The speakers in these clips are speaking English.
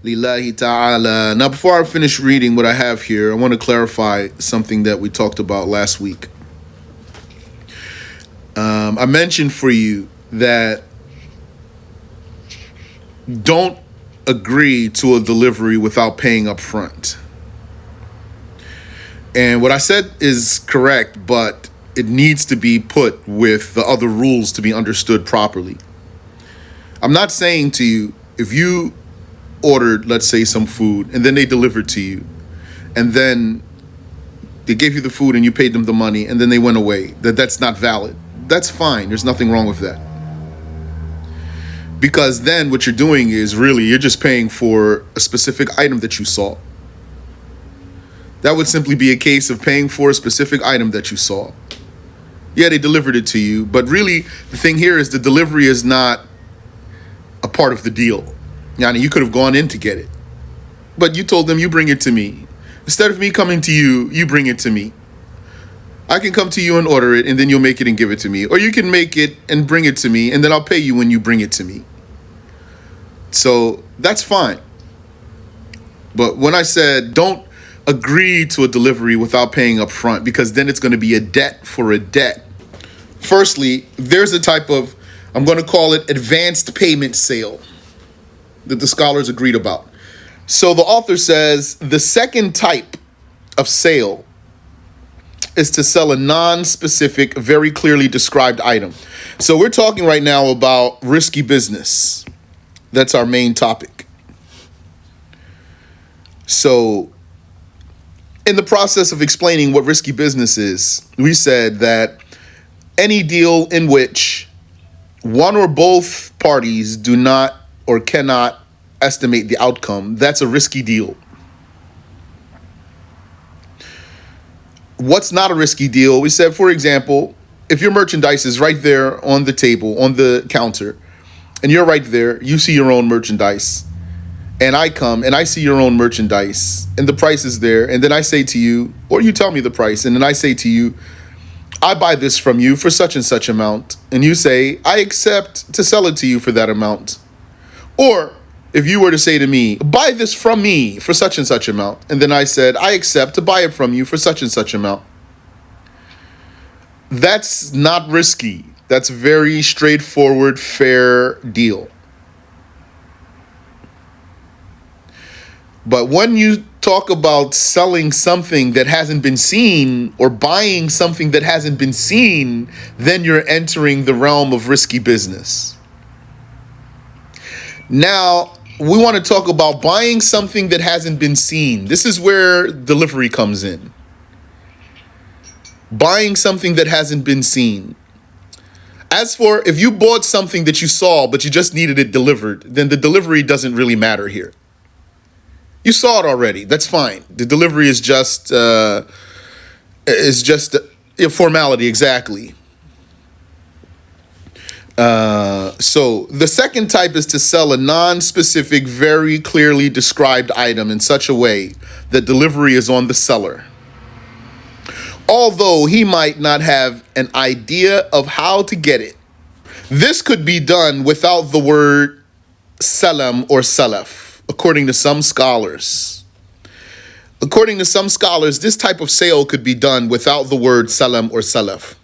Lillahi ta'ala. Now, before I finish reading what I have here, I want to clarify something that we talked about last week. I mentioned for you that don't agree to a delivery without paying up front. And what I said is correct, but it needs to be put with the other rules to be understood properly. I'm not saying to you, if you ordered, let's say, some food and then they delivered to you and then they gave you the food and you paid them the money and then they went away, that's not valid. That's fine. There's nothing wrong with that. Because then what you're doing is really you're just paying for a specific item that you saw. That would simply be a case of paying for a specific item that you saw. Yeah, they delivered it to you, but really the thing here is the delivery is not a part of the deal. Yani, you could have gone in to get it, but you told them you bring it to me. Instead of me coming to you, you bring it to me. I can come to you and order it, and then you'll make it and give it to me. Or you can make it and bring it to me, and then I'll pay you when you bring it to me. So that's fine. But when I said don't agree to a delivery without paying up front, because then it's going to be a debt for a debt. Firstly, there's a type of, I'm going to call it advanced payment sale that the scholars agreed about. So the author says the second type of sale is to sell a non-specific, very clearly described item. So we're talking right now about risky business. That's our main topic. So in the process of explaining what risky business is, we said that any deal in which one or both parties do not or cannot estimate the outcome, that's a risky deal. What's not a risky deal? We said, for example, if your merchandise is right there on the table, on the counter, and you're right there, you see your own merchandise, and I come and I see your own merchandise, and the price is there, and then I say to you, or you tell me the price, and then I say to you, I buy this from you for such and such amount, and you say, I accept to sell it to you for that amount. Or if you were to say to me, buy this from me for such and such amount, and then I said, I accept to buy it from you for such and such amount. That's not risky. That's very straightforward, fair deal. But when you talk about selling something that hasn't been seen or buying something that hasn't been seen, then you're entering the realm of risky business. Now, we want to talk about buying something that hasn't been seen. This is where delivery comes in. Buying something that hasn't been seen. As for if you bought something that you saw, but you just needed it delivered, then the delivery doesn't really matter here. You saw it already. That's fine. The delivery is just a formality, exactly. So the second type is to sell a non-specific, very clearly described item in such a way that delivery is on the seller, although he might not have an idea of how to get it. This could be done without the word salam or salaf, according to some scholars. According to some scholars, this type of sale could be done without the word salam or salaf.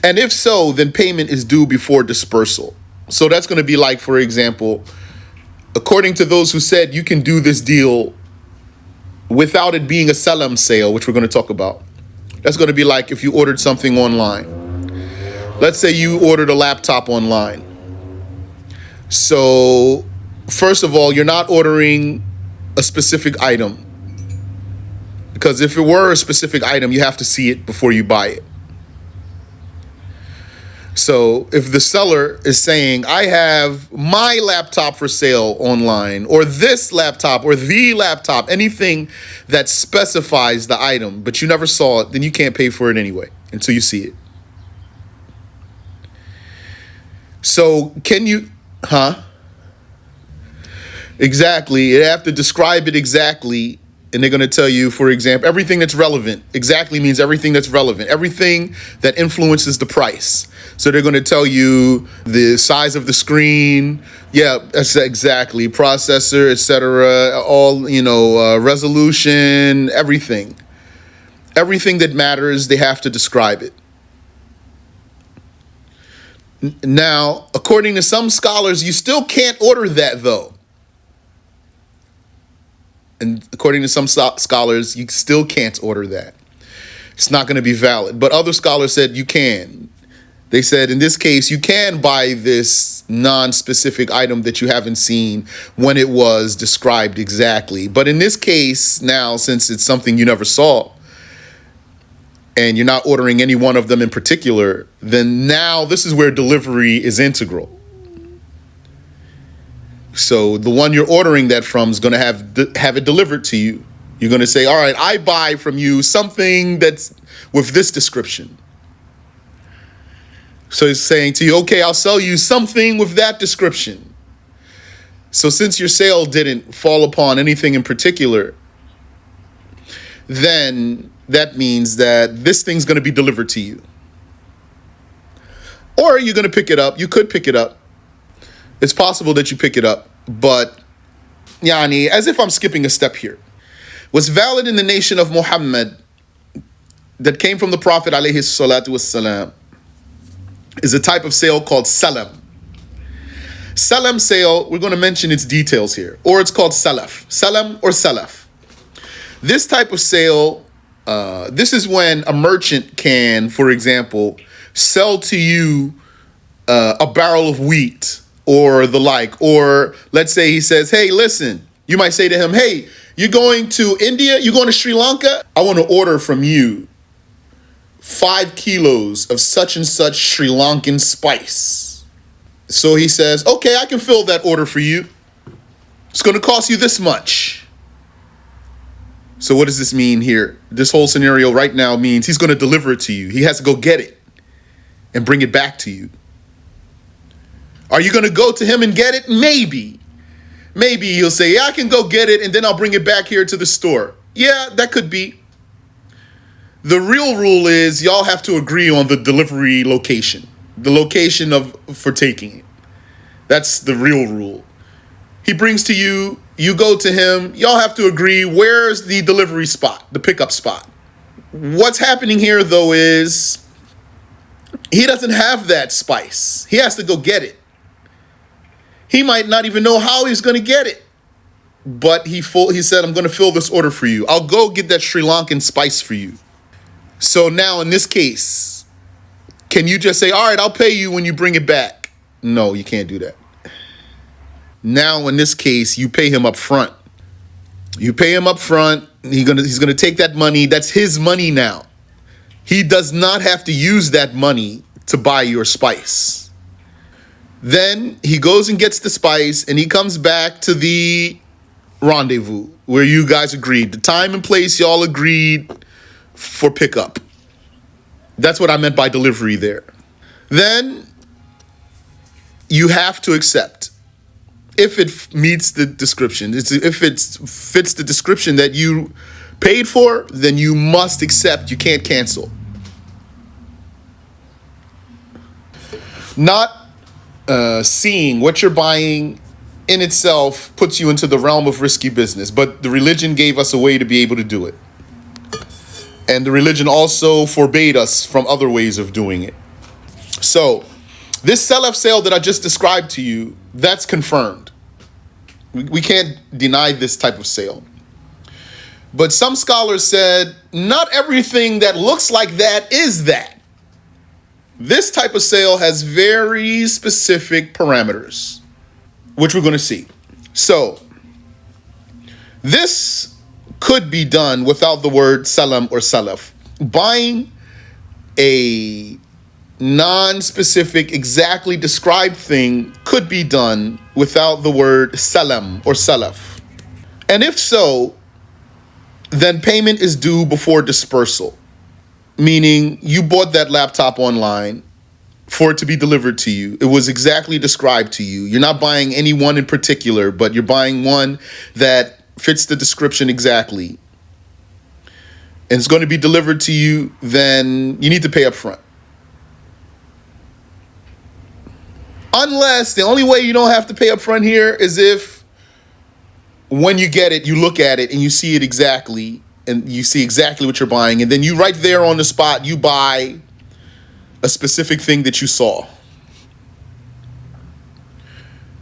And if so, then payment is due before dispersal. So that's going to be like, for example, according to those who said you can do this deal without it being a salam sale, which we're going to talk about. That's going to be like if you ordered something online. Let's say you ordered a laptop online. So first of all, you're not ordering a specific item, because if it were a specific item, you have to see it before you buy it. So if the seller is saying, I have my laptop for sale online, or this laptop, or the laptop, anything that specifies the item, but you never saw it, then you can't pay for it anyway until you see it. So can you, Exactly. You have to describe it exactly And they're going to tell you, for example, everything that's relevant exactly means everything that's relevant, everything that influences the price. So they're going to tell you the size of the screen. Yeah, that's exactly. Processor, etc. All, resolution, everything. Everything that matters, they have to describe it. Now, according to some scholars, you still can't order that, though. And according to some scholars, you still can't order that. It's not going to be valid. But other scholars said you can. They said, in this case, you can buy this non-specific item that you haven't seen when it was described exactly. But in this case, now, since it's something you never saw, and you're not ordering any one of them in particular, then now this is where delivery is integral. So the one you're ordering that from is going to have it delivered to you. You're going to say, all right, I buy from you something that's with this description. So it's saying to you, okay, I'll sell you something with that description. So since your sale didn't fall upon anything in particular, then that means that this thing's going to be delivered to you. Or you're going to pick it up. You could pick it up. It's possible that you pick it up, but as if I'm skipping a step here. What's valid in the nation of Muhammad that came from the Prophet alayhi salatu wassalam is a type of sale called salam. Salam sale, we're going to mention its details here, or it's called salaf. Salam or salaf. This type of sale, this is when a merchant can, for example, sell to you a barrel of wheat or the like. Or let's say he says, hey, listen, you might say to him, hey, you're going to India? You're going to Sri Lanka? I want to order from you 5 kilos of such and such Sri Lankan spice. So he says, okay, I can fill that order for you. It's going to cost you this much. So what does this mean here? This whole scenario right now means he's going to deliver it to you. He has to go get it and bring it back to you. Are you going to go to him and get it? Maybe. Maybe he'll say, yeah, I can go get it and then I'll bring it back here to the store. Yeah, that could be. The real rule is y'all have to agree on the delivery location, the location for taking it. That's the real rule. He brings to you, you go to him, y'all have to agree where's the delivery spot, the pickup spot. What's happening here, though, is he doesn't have that spice. He has to go get it. He might not even know how he's going to get it. But he said, I'm going to fill this order for you. I'll go get that Sri Lankan spice for you. So now in this case, can you just say, all right, I'll pay you when you bring it back? No, you can't do that. Now in this case, you pay him up front. You pay him up front. He's gonna take that money. That's his money now. He does not have to use that money to buy your spice. Then he goes and gets the spice and he comes back to the rendezvous where you guys agreed. The time and place y'all agreed for pickup. That's what I meant by delivery there. Then you have to accept. If it meets the description, if it fits the description that you paid for, then you must accept. You can't cancel. Not seeing what you're buying in itself puts you into the realm of risky business, but the religion gave us a way to be able to do it. And the religion also forbade us from other ways of doing it. So this sell-off sale that I just described to you, that's confirmed. We can't deny this type of sale. But some scholars said, not everything that looks like that is that. This type of sale has very specific parameters, which we're going to see. So this could be done without the word salam or salaf. Buying a non-specific, exactly described thing could be done without the word salam or salaf. And if so, then payment is due before dispersal. Meaning you bought that laptop online for it to be delivered to you. It was exactly described to you. You're not buying any one in particular, but you're buying one that fits the description exactly, and it's going to be delivered to you, then you need to pay up front. Unless the only way you don't have to pay up front here is if when you get it, you look at it and you see it exactly, and you see exactly what you're buying, and then you right there on the spot, you buy a specific thing that you saw.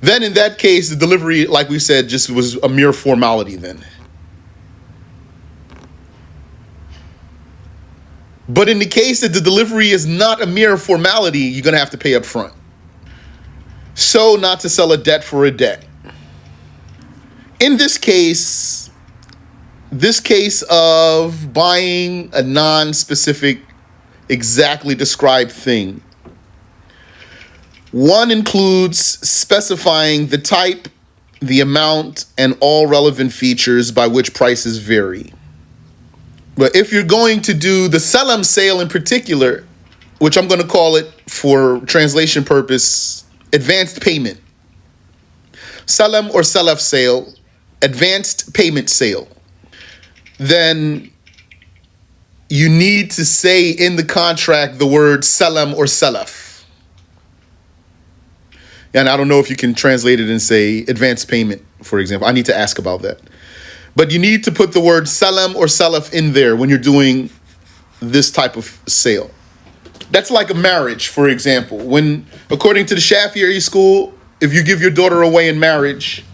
Then in that case, the delivery, like we said, just was a mere formality then. But in the case that the delivery is not a mere formality, you're going to have to pay up front. So not to sell a debt for a debt. In this case of buying a non-specific, exactly described thing, one includes specifying the type, the amount, and all relevant features by which prices vary. But if you're going to do the Selam sale in particular, which I'm going to call it for translation purpose, advanced payment. Selam or Selef sale, advanced payment sale. Then you need to say in the contract the word Selam or Selef. And I don't know if you can translate it and say advanced payment, for example. I need to ask about that. But you need to put the word Selam or Selef in there when you're doing this type of sale. That's like a marriage, for example. When, according to the Shafi'i school, if you give your daughter away in marriage,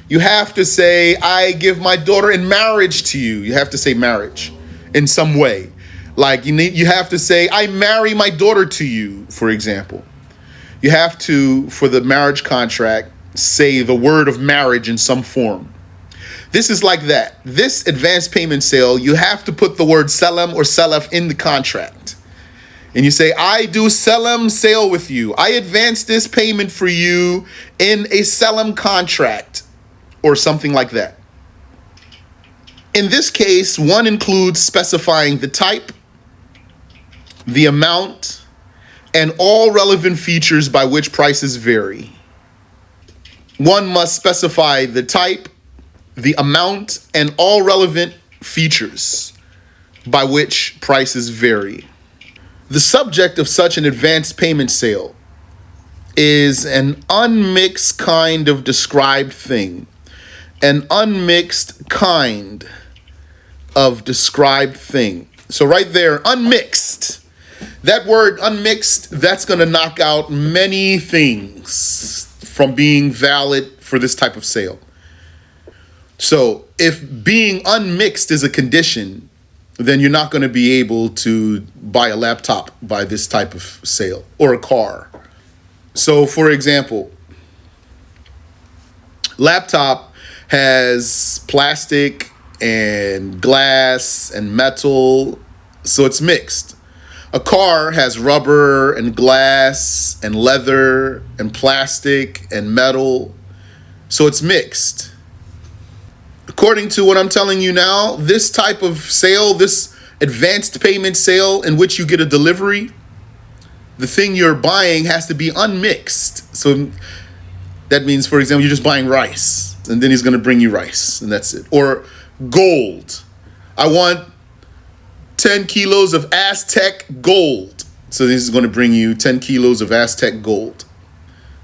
you have to say, I give my daughter in marriage to you. You have to say marriage in some way. Like you have to say, I marry my daughter to you, for example. You have to, for the marriage contract, say the word of marriage in some form. This is like that. This advanced payment sale, you have to put the word Selam or Selef in the contract. And you say, I do Selam sale with you. I advance this payment for you in a Selam contract or something like that. In this case, one includes specifying the type, the amount, and all relevant features by which prices vary. One must specify the type, the amount, and all relevant features by which prices vary. The subject of such an advanced payment sale is an unmixed kind of described thing. An unmixed kind of described thing. So right there, unmixed. That word unmixed, that's going to knock out many things from being valid for this type of sale. So if being unmixed is a condition, then you're not going to be able to buy a laptop by this type of sale or a car. So for example, laptop has plastic and glass and metal, so it's mixed. A car has rubber and glass and leather and plastic and metal, so it's mixed. According to what I'm telling you now, this type of sale, this advanced payment sale in which you get a delivery, the thing you're buying has to be unmixed. So that means, for example, you're just buying rice, and then he's going to bring you rice, and that's it. Or gold. I want 10 kilos of Aztec gold. So this is going to bring you 10 kilos of Aztec gold.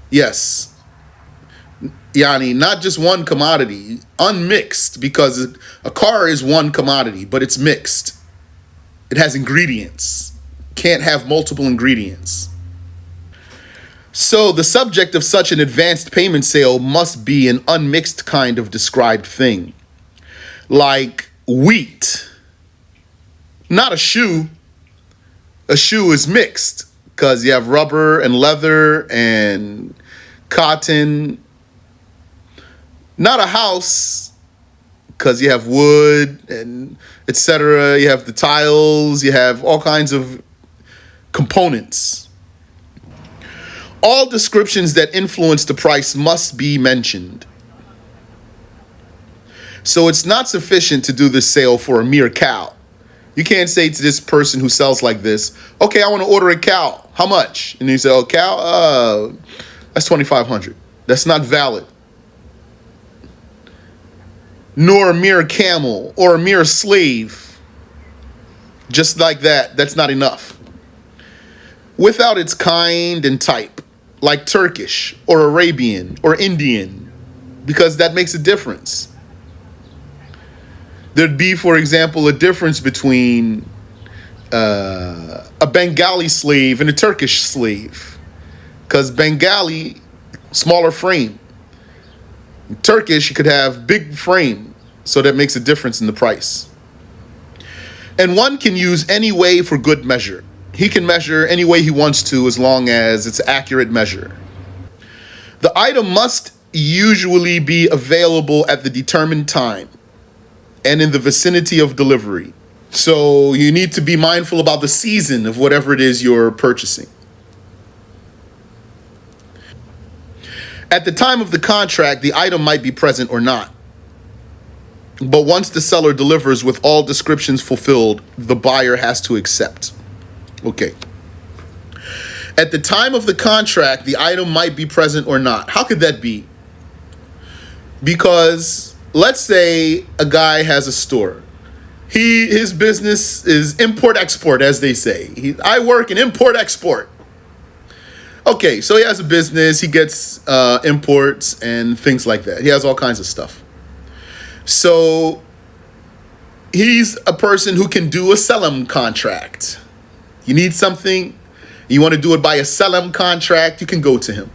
Yes. Yani, not just one commodity, unmixed, because a car is one commodity, but it's mixed. It has ingredients. Can't have multiple ingredients. So the subject of such an advanced payment sale must be an unmixed kind of described thing. Like wheat. Not a shoe. A shoe is mixed because you have rubber and leather and cotton. Not a house because you have wood and etc. You have the tiles. You have all kinds of components. All descriptions that influence the price must be mentioned. So it's not sufficient to do this sale for a mere cow. You can't say to this person who sells like this, okay, I want to order a cow. How much? And you say, oh, cow? That's $2,500. That's not valid. nor a mere camel or a mere slave. Just like that, that's not enough. Without its kind and type, like Turkish or Arabian or Indian, because that makes a difference. There'd be, for example, a difference between a Bengali slave and a Turkish slave, because Bengali, smaller frame. Turkish, you could have big frame, so that makes a difference in the price. And one can use any way for good measure. He can measure any way he wants to as long as it's accurate measure. The item must usually be available at the determined time and in the vicinity of delivery. So you need to be mindful about the season of whatever it is you're purchasing. At the time of the contract, the item might be present or not. But once the seller delivers with all descriptions fulfilled, the buyer has to accept. Okay. At the time of the contract, the item might be present or not. How could that be? Because let's say a guy has a store. His business is import-export, as they say. I work in import-export. Okay, so he has a business. He gets imports and things like that. He has all kinds of stuff. So he's a person who can do a sell-em contract. You need something, you want to do it by a sell-em contract, you can go to him.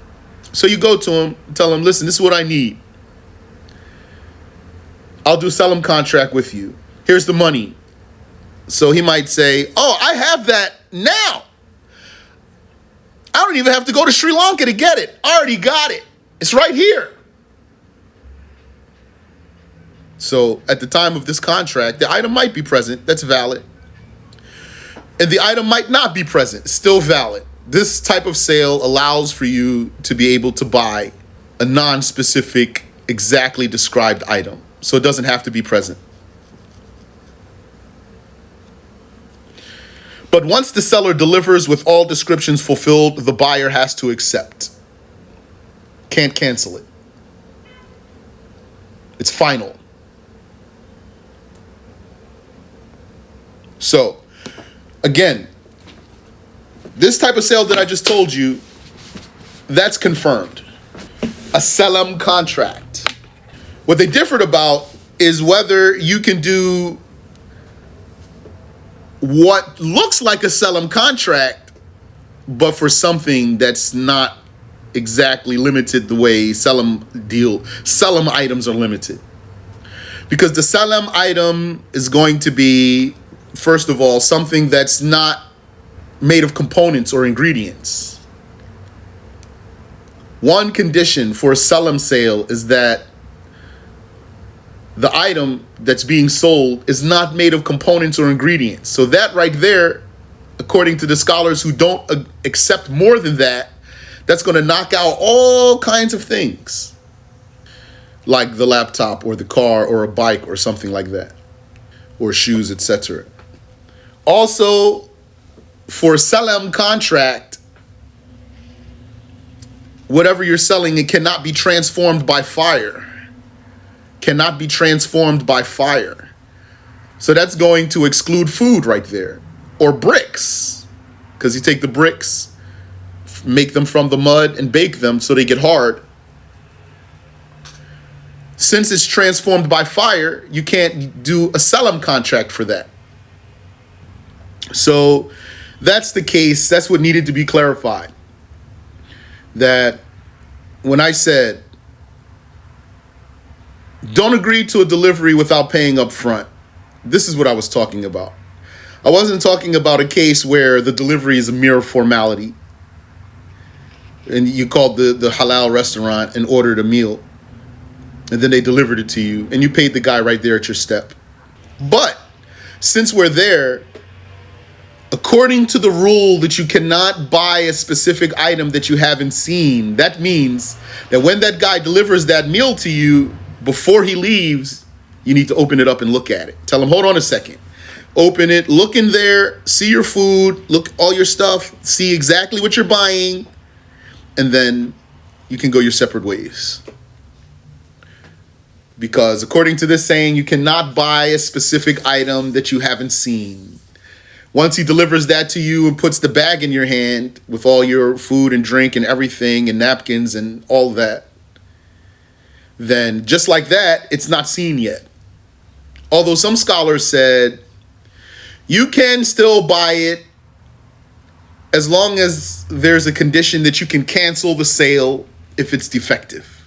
So you go to him, tell him, listen, this is what I need. I'll do a sell-em contract with you. Here's the money. So he might say, oh, I have that now. I don't even have to go to Sri Lanka to get it. I already got it. It's right here. So at the time of this contract, the item might be present. That's valid. And the item might not be present. Still valid. This type of sale allows for you to be able to buy a non-specific, exactly described item. So it doesn't have to be present. But once the seller delivers with all descriptions fulfilled, the buyer has to accept. Can't cancel it. It's final. So, again, this type of sale that I just told you, that's confirmed. A sell-em contract. What they differed about is whether you can do what looks like a sell-em contract, but for something that's not exactly limited the way sell-em items are limited. Because the sell-em item is going to be, first of all, something that's not made of components or ingredients. One condition for a sell-em sale is that the item that's being sold is not made of components or ingredients. So that right there, according to the scholars who don't accept more than that, that's going to knock out all kinds of things, like the laptop or the car or a bike or something like that, or shoes, etc. Also, for a sell-em contract, whatever you're selling, it cannot be transformed by fire. Cannot be transformed by fire. So that's going to exclude food right there. Or bricks. Because you take the bricks, make them from the mud, and bake them so they get hard. Since it's transformed by fire, you can't do a sell-em contract for that. So that's the case. That's what needed to be clarified. That when I said, don't agree to a delivery without paying up front, this is what I was talking about. I wasn't talking about a case where the delivery is a mere formality and you called the Halal restaurant and ordered a meal and then they delivered it to you and you paid the guy right there at your step. But since we're there, according to the rule that you cannot buy a specific item that you haven't seen, that means that when that guy delivers that meal to you, before he leaves, you need to open it up and look at it. Tell him, hold on a second. Open it, look in there, see your food, look all your stuff, see exactly what you're buying, and then you can go your separate ways. Because according to this saying, you cannot buy a specific item that you haven't seen. Once he delivers that to you and puts the bag in your hand with all your food and drink and everything and napkins and all that, then just like that, it's not seen yet. Although some scholars said you can still buy it as long as there's a condition that you can cancel the sale if it's defective.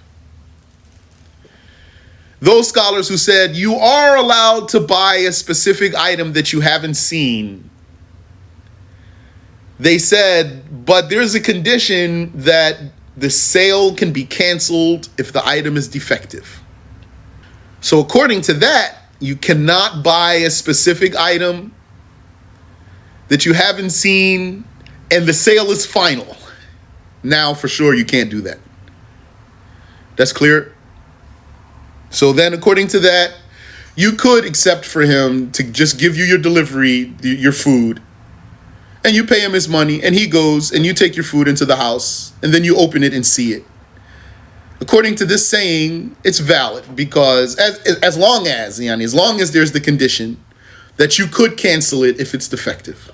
Those scholars who said you are allowed to buy a specific item that you haven't seen, they said, but there's a condition that the sale can be canceled if the item is defective. So according to that, you cannot buy a specific item that you haven't seen and the sale is final. Now for sure you can't do that. That's clear? So then according to that, you could accept for him to just give you your delivery, your food, and you pay him his money, and he goes and you take your food into the house, and then you open it and see it. According to this saying, it's valid because as long as there's the condition that you could cancel it if it's defective.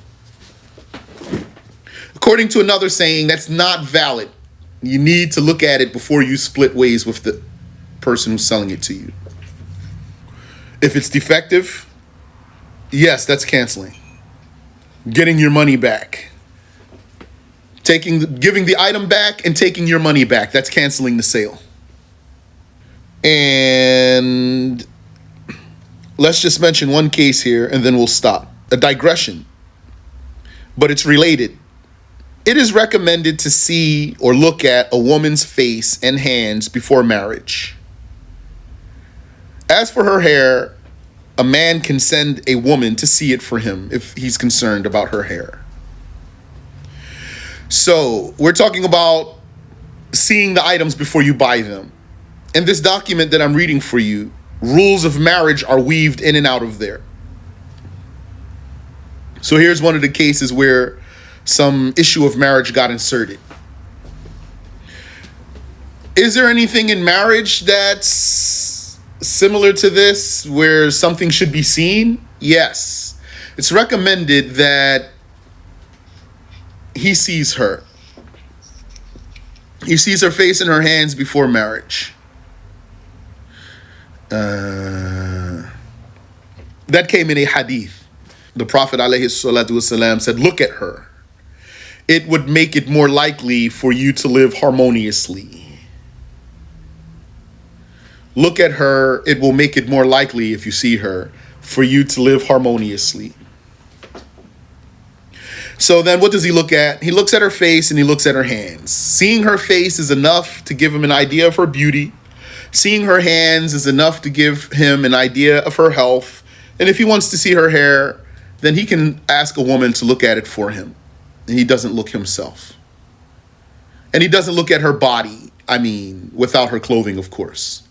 According to another saying, that's not valid. You need to look at it before you split ways with the person who's selling it to you. If it's defective, yes, that's canceling. Getting your money back. Giving the item back and taking your money back. That's canceling the sale. And let's just mention one case here and then we'll stop. A digression. But it's related. It is recommended to see or look at a woman's face and hands before marriage. As for her hair, a man can send a woman to see it for him if he's concerned about her hair. So we're talking about seeing the items before you buy them. In this document that I'm reading for you, rules of marriage are weaved in and out of there. So here's one of the cases where some issue of marriage got inserted. Is there anything in marriage that's similar to this where something should be seen? Yes. It's recommended that he sees her. He sees her face and her hands before marriage. That came in a hadith. The Prophet ﷺ said, look at her. It would make it more likely for you to live harmoniously. Look at her. It will make it more likely, if you see her, for you to live harmoniously. So then what does he look at? He looks at her face and he looks at her hands. Seeing her face is enough to give him an idea of her beauty. Seeing her hands is enough to give him an idea of her health. And if he wants to see her hair, then he can ask a woman to look at it for him. And he doesn't look himself. And he doesn't look at her body, without her clothing, of course.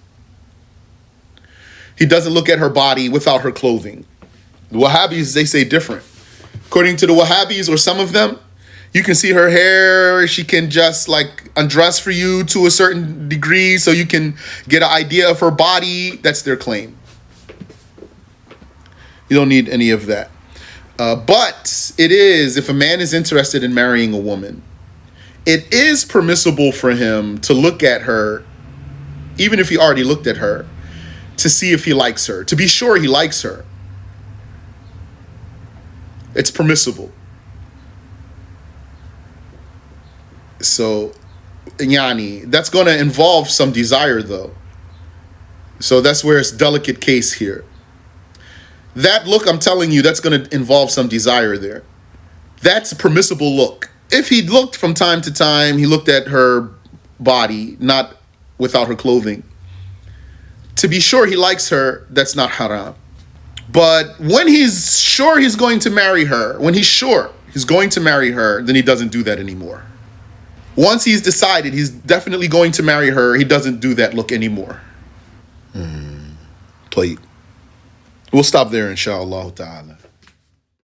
He doesn't look at her body without her clothing. The Wahhabis, they say different. According to the Wahhabis, or some of them, you can see her hair. She can just undress for you to a certain degree so you can get an idea of her body. That's their claim. You don't need any of that. But it is, if a man is interested in marrying a woman, it is permissible for him to look at her, even if he already looked at her, to see if he likes her, to be sure he likes her. It's permissible. So, that's going to involve some desire, though. So that's where it's a delicate case here. That look, I'm telling you, that's going to involve some desire there. That's a permissible look. If he looked from time to time, he looked at her body, not without her clothing. To be sure he likes her, that's not haram. But when he's sure he's going to marry her, when he's sure he's going to marry her, then he doesn't do that anymore. Once he's decided he's definitely going to marry her, he doesn't do that look anymore. Play. We'll stop there, inshallah ta'ala.